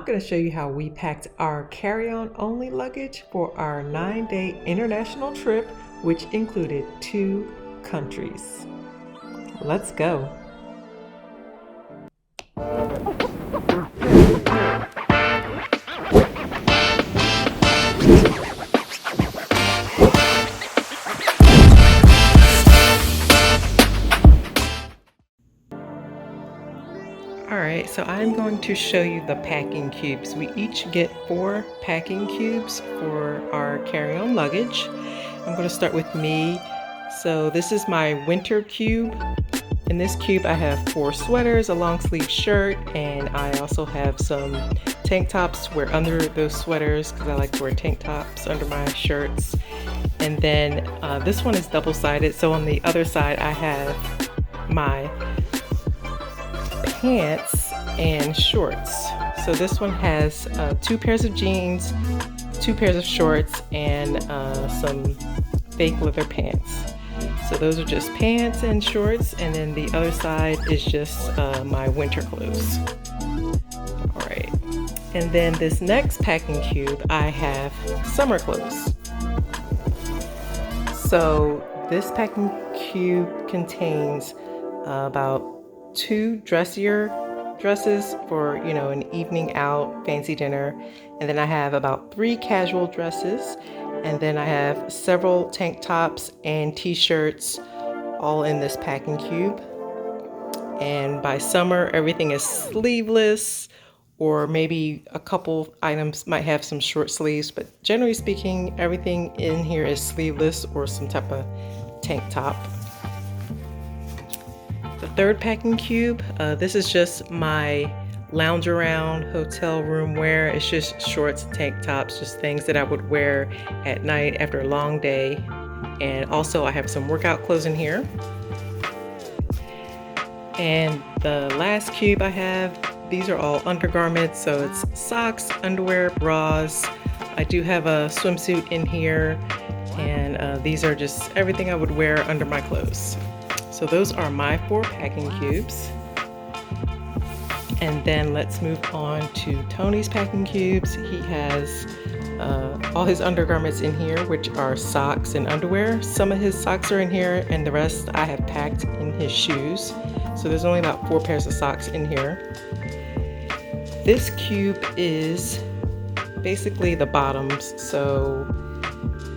going to show you how we packed our carry-on only luggage for our 9-day international trip, which included 2 countries. Let's go. Alright, so I'm going to show you the packing cubes. We each get 4 packing cubes for our carry-on luggage. I'm going to start with me. So this is my winter cube. In this cube I have 4 sweaters, a long sleeve shirt, and I also have some tank tops to wear under those sweaters because I like to wear tank tops under my shirts. And then this one is double-sided, so on the other side I have my pants and shorts. So this one has 2 pairs of jeans, 2 pairs of shorts, and some fake leather pants. So those are just pants and shorts, and then the other side is just my winter clothes. Alright, and then this next packing cube I have summer clothes. So this packing cube contains about 2 dressier dresses for, you know, an evening out, fancy dinner. And then I have about 3 casual dresses. And then I have several tank tops and t-shirts all in this packing cube. And by summer, everything is sleeveless, or maybe a couple items might have some short sleeves, but generally speaking, everything in here is sleeveless or some type of tank top. The third packing cube, this is just my lounge around hotel room wear. It's just shorts and tank tops, just things that I would wear at night after a long day. And also I have some workout clothes in here. And the last cube I have, these are all undergarments, so it's socks, underwear, bras. I do have a swimsuit in here, and these are just everything I would wear under my clothes. So those are my 4 packing cubes. And then let's move on to Tony's packing cubes. He has all his undergarments in here, which are socks and underwear. Some of his socks are in here, and the rest I have packed in his shoes. So there's only about 4 pairs of socks in here. This cube is basically the bottoms. So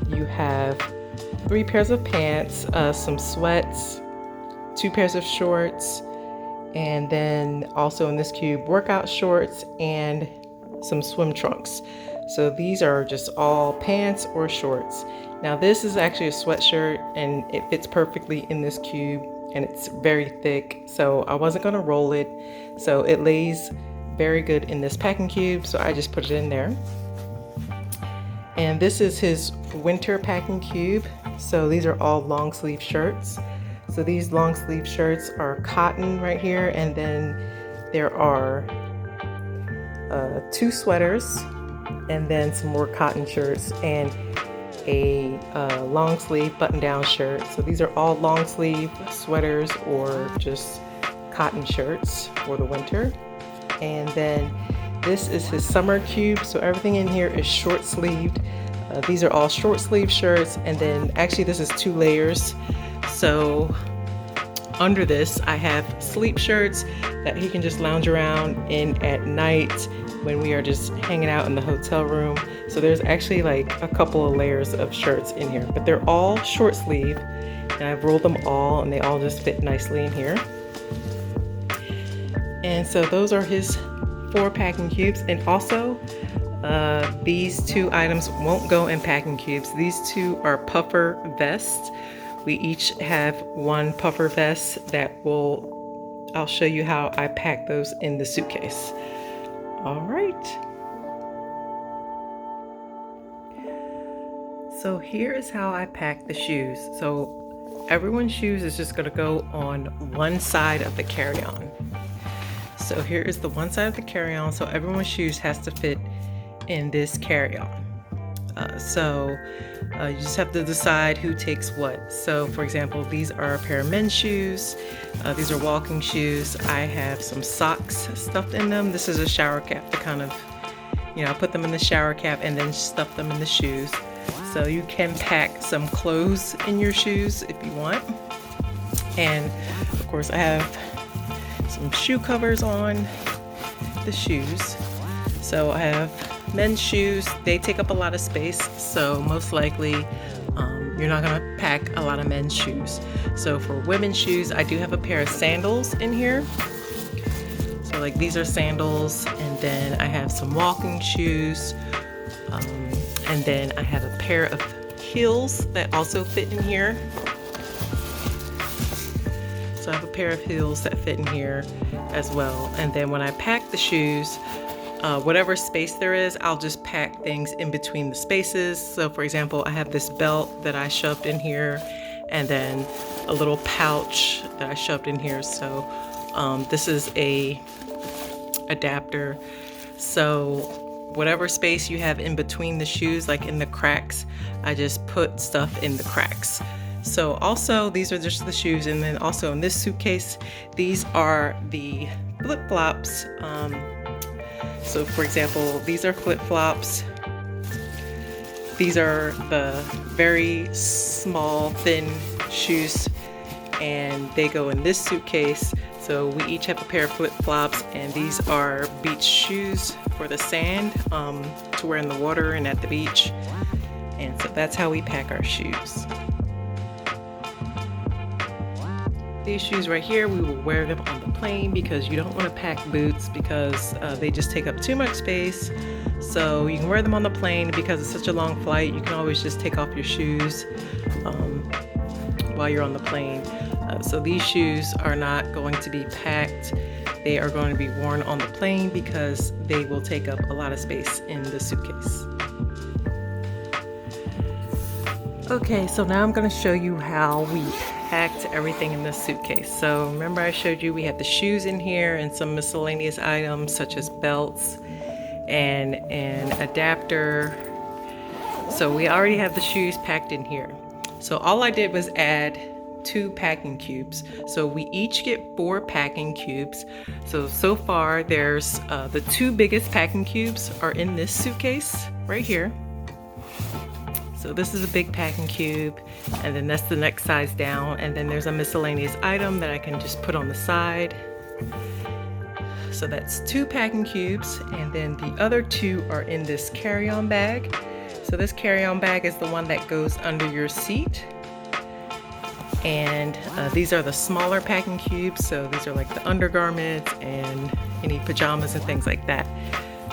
you have 3 pairs of pants, some sweats, 2 pairs of shorts, and then also in this cube, workout shorts and some swim trunks. So these are just all pants or shorts. Now this is actually a sweatshirt, and it fits perfectly in this cube, and it's very thick, so I wasn't gonna roll it. So it lays very good in this packing cube, so I just put it in there. And this is his winter packing cube. So these are all long sleeve shirts. So these long sleeve shirts are cotton right here, and then there are 2 sweaters, and then some more cotton shirts, and a long sleeve button down shirt. So these are all long sleeve sweaters or just cotton shirts for the winter. And then this is his summer cube. So everything in here is short sleeved. These are all short sleeve shirts, and then actually this is 2 layers. So under this I have sleep shirts that he can just lounge around in at night when we are just hanging out in the hotel room. So there's actually like a couple of layers of shirts in here, but they're all short sleeve, and I've rolled them all, and they all just fit nicely in here. And so those are his 4 packing cubes. And also these 2 items won't go in packing cubes. These 2 are puffer vests. We each have 1 puffer vest I'll show you how I pack those in the suitcase. All right. So here is how I pack the shoes. So everyone's shoes is just gonna go on one side of the carry-on. So here is the one side of the carry-on. So everyone's shoes has to fit in this carry-on. You just have to decide who takes what. So for example, these are a pair of men's shoes. These are walking shoes. I have some socks stuffed in them. This is a shower cap to kind of You know, I put them in the shower cap and then stuff them in the shoes. So you can pack some clothes in your shoes if you want. And of course I have some shoe covers on the shoes. So I have men's shoes. They take up a lot of space, so most likely you're not gonna pack a lot of men's shoes. So for women's shoes, I do have a pair of sandals in here. So like these are sandals, and then I have some walking shoes, and then I have a pair of heels that also fit in here. So I have a pair of heels that fit in here as well. And then when I pack the shoes, whatever space there is, I'll just pack things in between the spaces. So for example, I have this belt that I shoved in here, and then a little pouch that I shoved in here. So this is a adapter. So whatever space you have in between the shoes, like in the cracks, I just put stuff in the cracks. So also, these are just the shoes, and then also in this suitcase, these are the flip-flops. So for example, these are flip-flops. These are the very small, thin shoes, and they go in this suitcase. So we each have a pair of flip-flops, and these are beach shoes for the sand, to wear in the water and at the beach. And so that's how we pack our shoes. These shoes right here, we will wear them on the plane because you don't want to pack boots because they just take up too much space. So you can wear them on the plane because it's such a long flight. You can always just take off your shoes while you're on the plane. So these shoes are not going to be packed. They are going to be worn on the plane because they will take up a lot of space in the suitcase. Okay, so now I'm going to show you how we packed everything in this suitcase. So remember I showed you we had the shoes in here and some miscellaneous items such as belts and an adapter. So we already have the shoes packed in here. So all I did was add 2 packing cubes. So we each get 4 packing cubes. So far there's the 2 biggest packing cubes are in this suitcase right here. So this is a big packing cube, and then that's the next size down, and then there's a miscellaneous item that I can just put on the side. So that's 2 packing cubes, and then the other 2 are in this carry-on bag. So this carry-on bag is the one that goes under your seat. And these are the smaller packing cubes, so these are like the undergarments and any pajamas and things like that.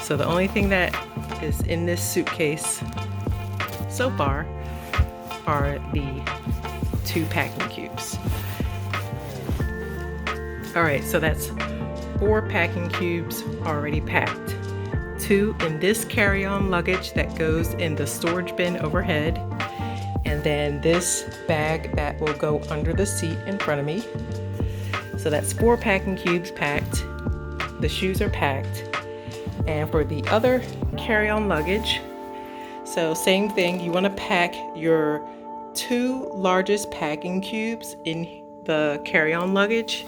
So the only thing that is in this suitcase so far are the 2 packing cubes. Alright, so that's 4 packing cubes already packed. 2 in this carry-on luggage that goes in the storage bin overhead, and then this bag that will go under the seat in front of me. So that's 4 packing cubes packed. The shoes are packed. And for the other carry-on luggage, so same thing, you want to pack your 2 largest packing cubes in the carry-on luggage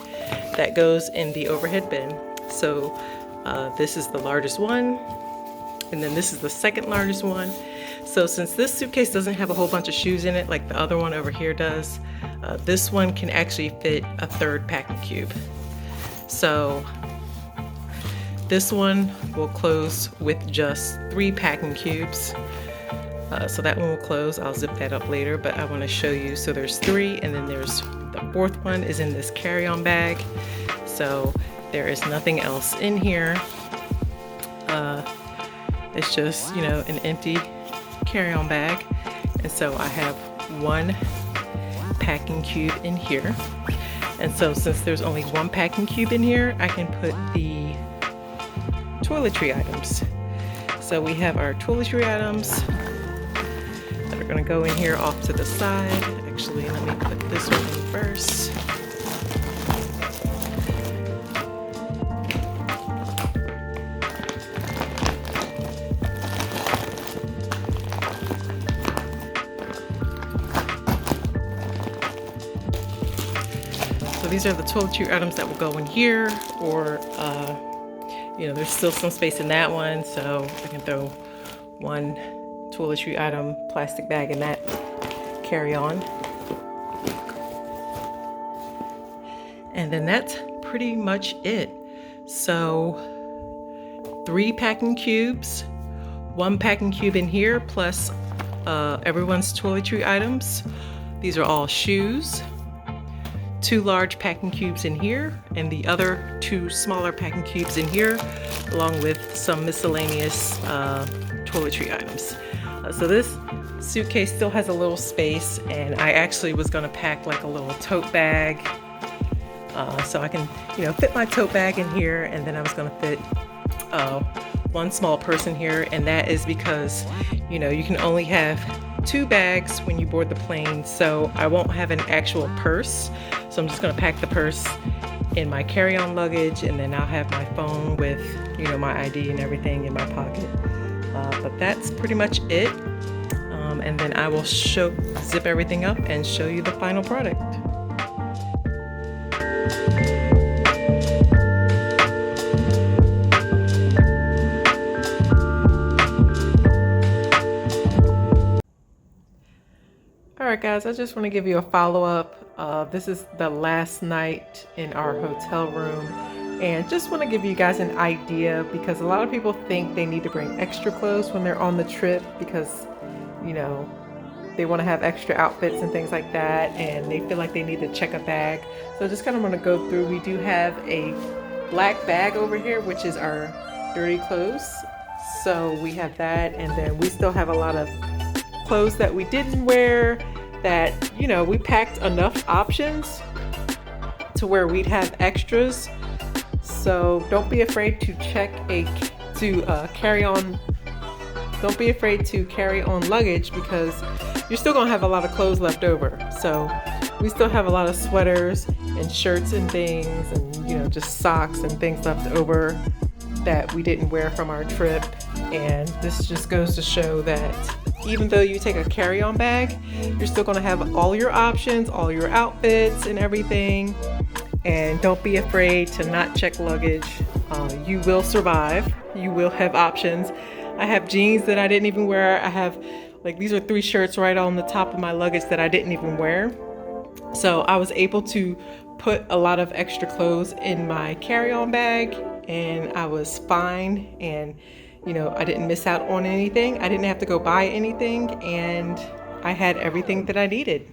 that goes in the overhead bin. So this is the largest one, and then this is the second largest one. So since this suitcase doesn't have a whole bunch of shoes in it like the other one over here does, this one can actually fit a 3rd packing cube. So this one will close with just 3 packing cubes. So that one will close. I'll zip that up later, but I want to show you. So there's 3, and then there's the 4th one is in this carry-on bag. So there is nothing else in here. It's just, you know, an empty carry-on bag. And so I have 1 packing cube in here. And so since there's only 1 packing cube in here, I can put the toiletry items. So we have our toiletry items that are going to go in here off to the side. Actually, let me put this one in first. So these are the toiletry items that will go in here, or you know, there's still some space in that one, so I can throw one toiletry item plastic bag in that carry-on. And then that's pretty much it. So 3 packing cubes, 1 packing cube in here, plus everyone's toiletry items. These are all shoes. 2 large packing cubes in here, and the other 2 smaller packing cubes in here, along with some miscellaneous toiletry items. So this suitcase still has a little space, and I actually was gonna pack like a little tote bag, so I can, you know, fit my tote bag in here, and then I was gonna fit 1 small purse in here, and that is because, you know, you can only have 2 bags when you board the plane, so I won't have an actual purse. So I'm just gonna pack the purse in my carry-on luggage, and then I'll have my phone with, you know, my ID and everything in my pocket. But that's pretty much it. And then I will zip everything up and show you the final product. Alright guys, I just want to give you a follow-up. This is the last night in our hotel room, and just want to give you guys an idea, because a lot of people think they need to bring extra clothes when they're on the trip because, you know, they want to have extra outfits and things like that, and they feel like they need to check a bag. So I just kind of want to go through. We do have a black bag over here, which is our dirty clothes. So we have that, and then we still have a lot of clothes that we didn't wear that, you know, we packed enough options to where we'd have extras. So don't be afraid to carry on. Don't be afraid to carry on luggage, because you're still gonna have a lot of clothes left over. So we still have a lot of sweaters and shirts and things, and, you know, just socks and things left over that we didn't wear from our trip. And this just goes to show that even though you take a carry-on bag, you're still going to have all your options, all your outfits and everything. And don't be afraid to not check luggage. You will survive. You will have options. I have jeans that I didn't even wear. I have, like, these are 3 shirts right on the top of my luggage that I didn't even wear. So I was able to put a lot of extra clothes in my carry-on bag, and I was fine. And, you know, I didn't miss out on anything. I didn't have to go buy anything, and I had everything that I needed.